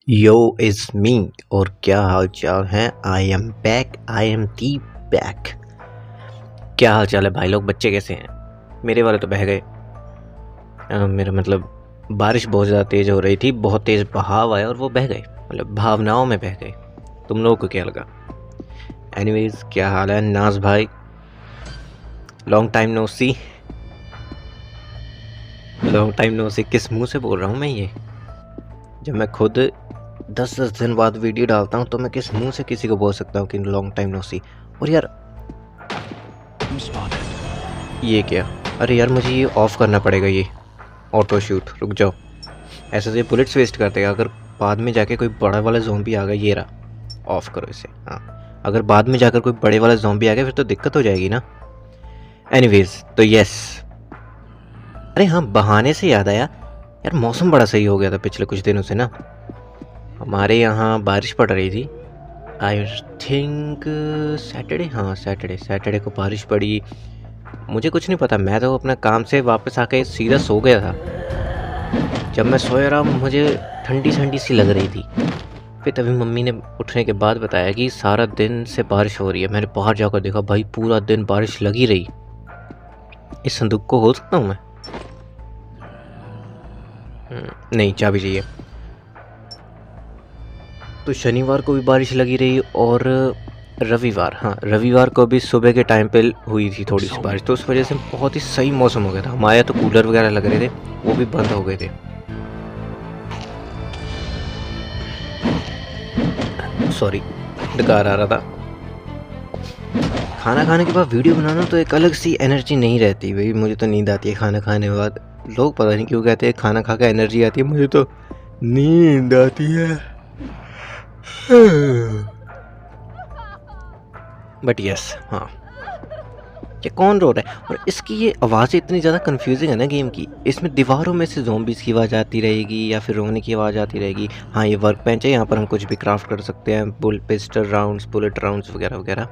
Yo is me. और क्या हाल चाल है। I am back, I am the back. क्या हाल चाल है भाई लोग, बच्चे कैसे हैं। मेरे वाले तो बह गए। मेरा मतलब बारिश बहुत ज़्यादा तेज़ हो रही थी, बहुत तेज़ बहाव आया और वो बह गए, मतलब भावनाओं में बह गए। तुम लोगों को क्या लगा। एनीवेज, क्या हाल है नाज भाई, लॉन्ग टाइम नो सी। लॉन्ग टाइम नो सी किस मुंह से बोल रहा हूँ मैं ये, जब मैं खुद 10-10 दिन बाद वीडियो डालता हूँ तो मैं किस मुंह से किसी को बोल सकता हूँ कि लॉन्ग टाइम नो सी। और यार ये क्या, अरे यार मुझे ये ऑफ़ करना पड़ेगा, ये ऑटो शूट। रुक जाओ, ऐसे तो ये बुलेट्स वेस्ट कर देगा। अगर बाद में जाके कोई बड़ा वाला ज़ॉम्बी आ गया, ये रहा, ऑफ़ करो इसे। हाँ, अगर बाद में जाकर कोई बड़े वाला ज़ॉम्बी आ गया फिर तो दिक्कत हो जाएगी ना। एनीवेज तो यस, अरे हाँ, बहाने से याद आया यार, मौसम बड़ा सही हो गया था पिछले कुछ दिनों से ना। हमारे यहाँ बारिश पड़ रही थी। आई थिंक सैटरडे, हाँ सैटरडे, सैटरडे को बारिश पड़ी। मुझे कुछ नहीं पता, मैं तो अपना काम से वापस आके सीधा सो गया था। जब मैं सोया रहा मुझे ठंडी ठंडी सी लग रही थी। फिर तभी मम्मी ने उठने के बाद बताया कि सारा दिन से बारिश हो रही है। मैंने बाहर जाकर देखा, भाई पूरा दिन बारिश लगी रही। इस संदूक को खोल सकता हूँ मैं? नहीं, चाबी चाहिए। तो शनिवार को भी बारिश लगी रही और रविवार, हाँ रविवार को भी सुबह के टाइम पे हुई थी थोड़ी सी बारिश, तो उस वजह से बहुत ही सही मौसम हो गया था। हमारे यहाँ तो कूलर वगैरह लग रहे थे, वो भी बंद हो गए थे। सॉरी, डकार आ रहा था। खाना खाने के बाद वीडियो बनाना तो एक अलग सी एनर्जी नहीं रहती भाई। मुझे तो नींद आती है खाना खाने के बाद। लोग पता नहीं क्यों कहते हैं खाना खा के एनर्जी आती है, मुझे तो नींद आती है। बट यस, हाँ, ये कौन रो रहा है। और इसकी ये आवाज़ें इतनी ज़्यादा कंफ्यूजिंग है ना गेम की। इसमें दीवारों में से ज़ॉम्बीज़ की आवाज़ आती रहेगी या फिर रोने की आवाज़ आती रहेगी। हाँ, ये वर्क बेंच है, यहाँ पर हम कुछ भी क्राफ्ट कर सकते हैं, पिस्टल राउंड्स, बुलेट राउंड्स वगैरह वगैरह,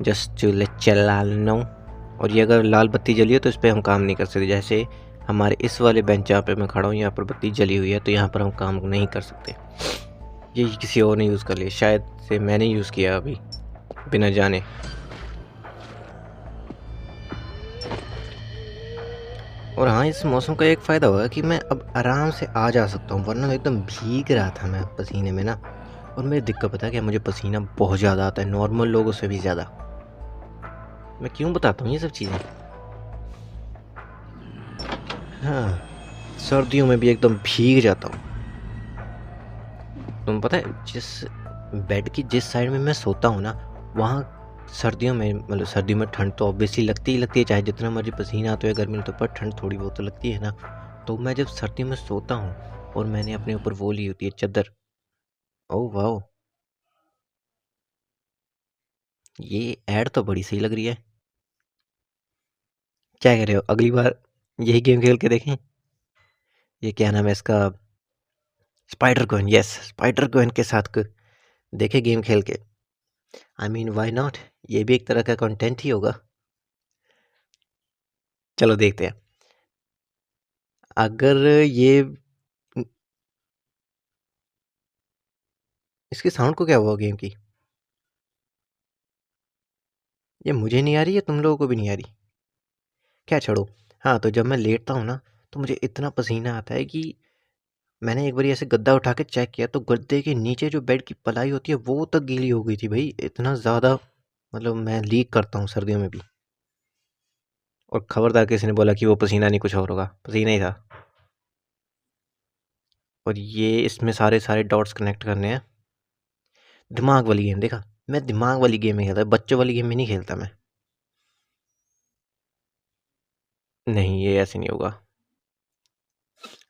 जस्ट टू लेट चलाल नो। और ये अगर लाल बत्ती जली हो तो इस पर हम काम नहीं कर सकते। जैसे हमारे इस वाले बेंच जहाँ पे मैं खड़ा हूँ, यहाँ पर बत्ती जली हुई है तो यहाँ पर हम काम नहीं कर सकते। ये किसी और ने यूज़ कर लिया, शायद से मैंने यूज़ किया अभी बिना जाने। और हाँ, इस मौसम का एक फ़ायदा हुआ कि मैं अब आराम से आ जा सकता हूँ, वरना एकदम भीग रहा था मैं पसीने में ना। और मेरी दिक्कत पता है क्या, मुझे पसीना बहुत ज़्यादा आता है, नॉर्मल लोगों से भी ज़्यादा। मैं क्यों बताता हूँ ये सब चीज़ें। हाँ, सर्दियों में भी एकदम भीग जाता हूँ। तुम पता है, जिस बेड की जिस साइड में मैं सोता हूँ ना, वहाँ सर्दियों में, मतलब सर्दियों में ठंड तो ऑब्वियसली लगती ही लगती है, चाहे जितना मर्जी पसीना आता है गर्मी में, तो पर ठंड थोड़ी बहुत तो लगती है ना। तो मैं जब सर्दियों में सोता हूँ और मैंने अपने ऊपर वो ली होती है चादर, ओह वाह, ये ऐड तो बड़ी सही लग रही है। क्या कह रहे हो, अगली बार यही गेम खेल के देखें। ये क्या नाम है इसका, spider going, yes, spider going के साथ देखे गेम खेल के। आई मीन व्हाई नॉट, ये भी एक तरह का कंटेंट ही होगा। चलो देखते हैं। अगर ये, इसकी साउंड को क्या हुआ गेम की, ये मुझे नहीं आ रही है, तुम लोगों को भी नहीं आ रही क्या? छोड़ो। हाँ, तो जब मैं लेटता हूँ ना तो मुझे इतना पसीना आता है कि मैंने एक बार ऐसे गद्दा उठा के चेक किया तो गद्दे के नीचे जो बेड की पलाई होती है वो तक गीली हो गई थी भाई, इतना ज़्यादा। मतलब मैं लीक करता हूँ सर्दियों में भी। और खबरदार किसी ने बोला कि वो पसीना नहीं कुछ और होगा, पसीना ही था। और ये इसमें सारे सारे डॉट्स कनेक्ट करने हैं। दिमाग वाली गेम, देखा, मैं दिमाग वाली गेम में खेलता, बच्चों वाली गेम में नहीं खेलता मैं। नहीं, ये ऐसे नहीं होगा।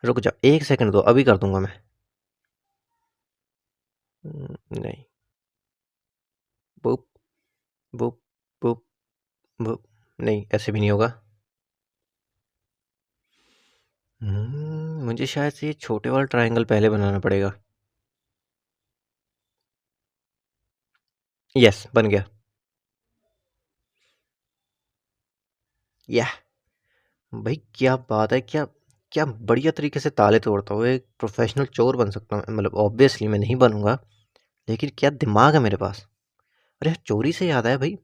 रुक जाओ, एक सेकंड दो, अभी कर दूंगा मैं। नहीं, बुप बुप बुप बुप, नहीं ऐसे भी नहीं होगा। मुझे शायद से ये छोटे वाला ट्रायंगल पहले बनाना पड़ेगा। यस, बन गया। या भाई क्या बात है, क्या क्या बढ़िया तरीके से ताले तोड़ता हूँ, एक प्रोफेशनल चोर बन सकता हूँ। मतलब ऑब्वियसली मैं नहीं बनूंगा, लेकिन क्या दिमाग है मेरे पास। अरे यार, चोरी से याद आया भाई,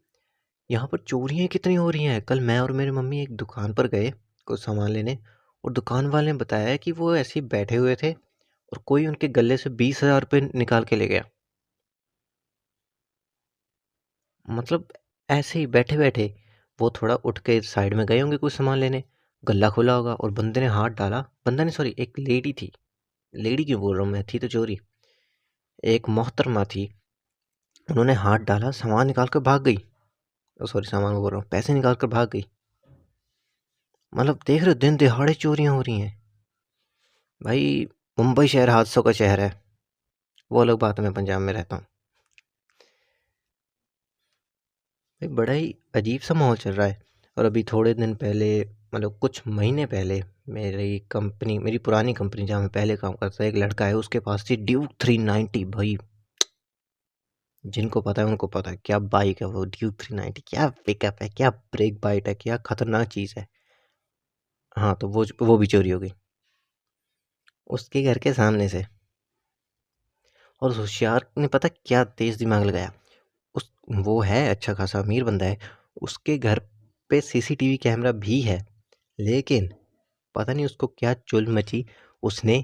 यहाँ पर चोरियाँ कितनी हो रही हैं। कल मैं और मेरी मम्मी एक दुकान पर गए कुछ सामान लेने, और दुकान वाले ने बताया कि वो ऐसे ही बैठे हुए थे और कोई उनके गले से 20,000 रुपये निकाल के ले गया। मतलब ऐसे ही बैठे बैठे वो थोड़ा उठ के साइड में गए होंगे कुछ सामान लेने, गल्ला खोला होगा और बंदे ने हाथ डाला। बंदा नहीं, सॉरी, एक लेडी थी। लेडी क्यों बोल रहा हूँ मैं, थी तो चोरी। एक मोहतरमा थी, उन्होंने हाथ डाला, सामान निकाल कर भाग गई। सॉरी, सामान बोल रहा हूँ, पैसे निकाल कर भाग गई। मतलब देख रहे हो, दिन दिहाड़े चोरियां हो रही हैं भाई। मुंबई शहर हादसों का शहर है। वो अलग बात है, मैं पंजाब में रहता हूँ भाई। बड़ा ही अजीब सा माहौल चल रहा है। और अभी थोड़े दिन पहले, मतलब कुछ महीने पहले, मेरी कंपनी, मेरी पुरानी कंपनी जहाँ मैं पहले काम करता था, एक लड़का है, उसके पास थी ड्यूक 390 भाई। जिनको पता है उनको पता है क्या बाइक है वो ड्यूक 390। क्या पिकअप है, क्या ब्रेक बाइट है, क्या खतरनाक चीज़ है। हाँ, तो वो भी चोरी हो गई उसके घर के सामने से। और उस होशियार ने पता क्या तेज दिमाग लगाया। उस वो है अच्छा खासा अमीर बंदा है, उसके घर पे सीसीटीवी कैमरा भी है, लेकिन पता नहीं उसको क्या चुल मची। उसने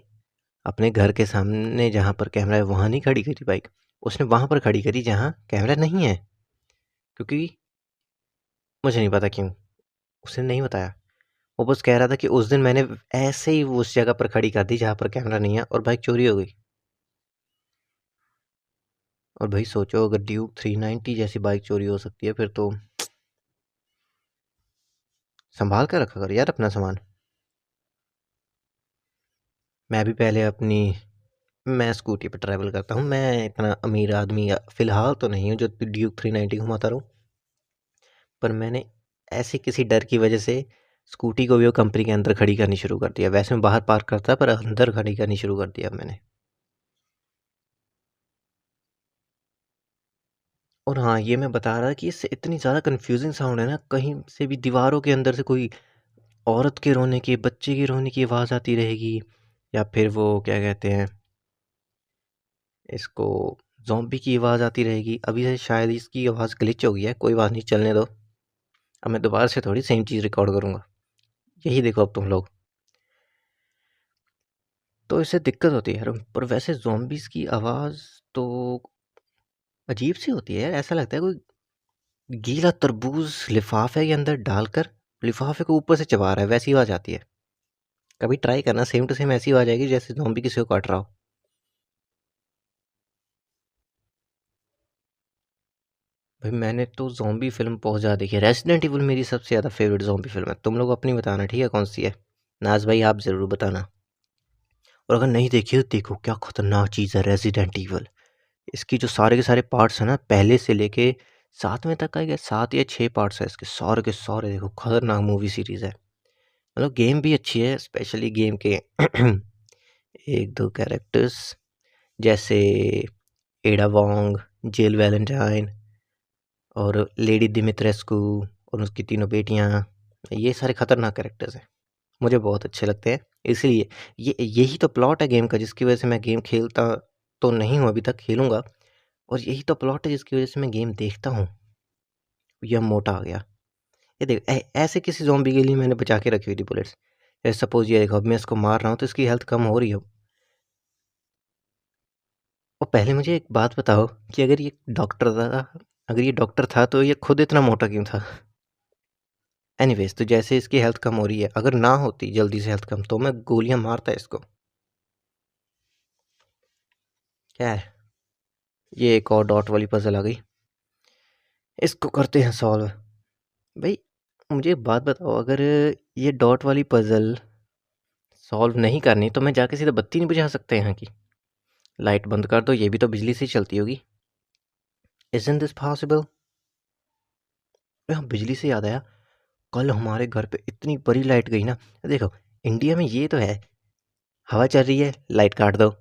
अपने घर के सामने जहाँ पर कैमरा है वहाँ नहीं खड़ी करी बाइक, उसने वहाँ पर खड़ी करी जहाँ कैमरा नहीं है। क्योंकि मुझे नहीं पता क्यों, उसने नहीं बताया। वो बस कह रहा था कि उस दिन मैंने ऐसे ही उस जगह पर खड़ी कर दी जहाँ पर कैमरा नहीं है, और बाइक चोरी हो गई। और भाई सोचो, अगर ड्यूक 390 जैसी बाइक चोरी हो सकती है, फिर तो संभाल कर रखा कर यार अपना सामान। मैं भी पहले अपनी, मैं स्कूटी पर ट्रैवल करता हूँ। मैं इतना अमीर आदमी फ़िलहाल तो नहीं हूँ जो ड्यूक 390 घुमाता रहूँ, पर मैंने ऐसे किसी डर की वजह से स्कूटी को भी वो कंपनी के अंदर खड़ी करनी शुरू कर दिया। वैसे मैं बाहर पार्क करता, पर अंदर खड़ी करनी शुरू कर दिया मैंने। और हाँ, ये मैं बता रहा कि इससे इतनी ज़्यादा कन्फ्यूजिंग साउंड है ना, कहीं से भी दीवारों के अंदर से कोई औरत के रोने की, बच्चे के रोने की आवाज़ आती रहेगी, या फिर वो क्या कहते हैं इसको, ज़ॉम्बी की आवाज़ आती रहेगी। अभी से शायद इसकी आवाज़ ग्लिच हो गई है, कोई बात नहीं, चलने दो। अब मैं दोबारा से थोड़ी सेम चीज़ रिकॉर्ड करूँगा। यही देखो अब तुम लोग, तो इससे दिक्कत होती है यार। पर वैसे ज़ॉम्बीज़ की आवाज़ तो अजीब सी होती है यार। ऐसा लगता है कोई गीला तरबूज लिफाफे के अंदर डालकर लिफाफे को ऊपर से चबा रहा है, वैसी आवाज़ आती है। कभी ट्राई करना, सेम टू सेम ऐसी आवाज़ आएगी जैसे ज़ॉम्बी किसी को काट रहा हो। भाई मैंने तो ज़ॉम्बी फ़िल्म बहुत ज़्यादा देखी है। रेसिडेंट इवल मेरी सबसे ज़्यादा फेवरेट ज़ॉम्बी फ़िल्म है। तुम लोग अपनी बताना, ठीक है, कौन सी है। नाज भाई आप ज़रूर बताना। और अगर नहीं देखी तो देखो, क्या खतरनाक चीज़ है रेसिडेंट इवल। इसकी जो सारे के सारे पार्ट्स हैं ना, पहले से लेके 7वें तक का, या 7 या 6 पार्ट्स है इसके, सारे के सारे देखो, खतरनाक मूवी सीरीज़ है। मतलब गेम भी अच्छी है, स्पेशली गेम के एक दो कैरेक्टर्स जैसे एडा वोंग, जिल वैलेंटाइन और लेडी दिमित्रेस्कू और उसकी तीनों बेटियां, ये सारे खतरनाक कैरेक्टर्स हैं, मुझे बहुत अच्छे लगते हैं। इसलिए यही तो प्लॉट है गेम का, जिसकी वजह से मैं गेम खेलता तो नहीं हूँ अभी तक, खेलूंगा। और यही तो प्लॉट है जिसकी वजह से मैं गेम देखता हूँ। यह मोटा आ गया। ये देख, ऐसे किसी ज़ॉम्बी के लिए मैंने बचा के रखी हुई थी बुलेट्स। जैसे सपोज ये देखो, अब मैं इसको मार रहा हूँ तो इसकी हेल्थ कम हो रही है। और पहले मुझे एक बात बताओ कि अगर ये डॉक्टर था, अगर ये डॉक्टर था तो ये खुद इतना मोटा क्यों था। एनीवेज, तो जैसे इसकी हेल्थ कम हो रही है, अगर ना होती जल्दी से हेल्थ कम, तो मैं गोलियां मारता इसको। क्या है, ये एक और डॉट वाली पजल आ गई, इसको करते हैं सॉल्व। भाई मुझे एक बात बताओ, अगर ये डॉट वाली पजल सॉल्व नहीं करनी तो मैं जाके सीधा बत्ती नहीं बुझा सकते यहाँ की। लाइट बंद कर दो, ये भी तो बिजली से ही चलती होगी। Isn't this possible. हाँ, बिजली से याद आया, कल हमारे घर पे इतनी बड़ी लाइट गई ना। देखो, इंडिया में ये तो है, हवा चल रही है लाइट काट दो,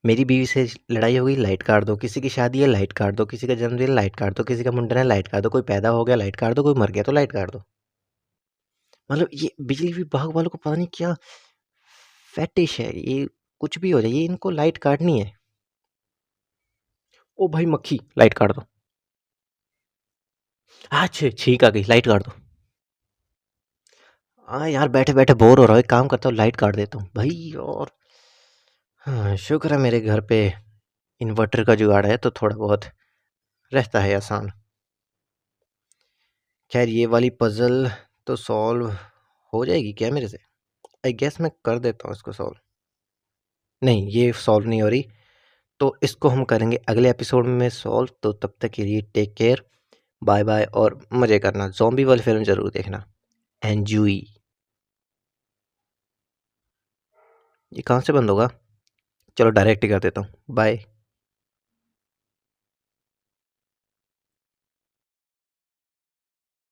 मेरी बीवी से लड़ाई हो गई लाइट काट दो, किसी की शादी है लाइट काट दो, किसी का जन्मदिन लाइट काट दो, किसी का मुंडन है लाइट काट दो, कोई पैदा हो गया लाइट काट दो, कोई मर गया तो लाइट काट दो। मतलब ये बिजली विभाग वालों को पता नहीं क्या फैटिश है ये, कुछ भी हो जाए, ये इनको लाइट काटनी है। ओ भाई मक्खी, लाइट काट दो। अच्छा छींक आ गई, लाइट काट दो। हाँ यार, बैठे बैठे बोर हो रहा हूँ, एक काम करता हूँ, लाइट काट देता हूँ भाई। और हाँ, शुक्र है मेरे घर पे इन्वर्टर का जुगाड़ है, तो थोड़ा बहुत रहता है आसान। खैर ये वाली पजल तो सॉल्व हो जाएगी क्या मेरे से? आई गेस मैं कर देता हूँ इसको सॉल्व। नहीं, ये सॉल्व नहीं हो रही, तो इसको हम करेंगे अगले एपिसोड में सॉल्व। तो तब तक के लिए टेक केयर, बाय बाय, और मज़े करना, ज़ॉम्बी वाली फिल्म ज़रूर देखना। एन्जॉय। ये कहाँ से बंद होगा? चलो डायरेक्ट ही कर देता हूँ, बाय।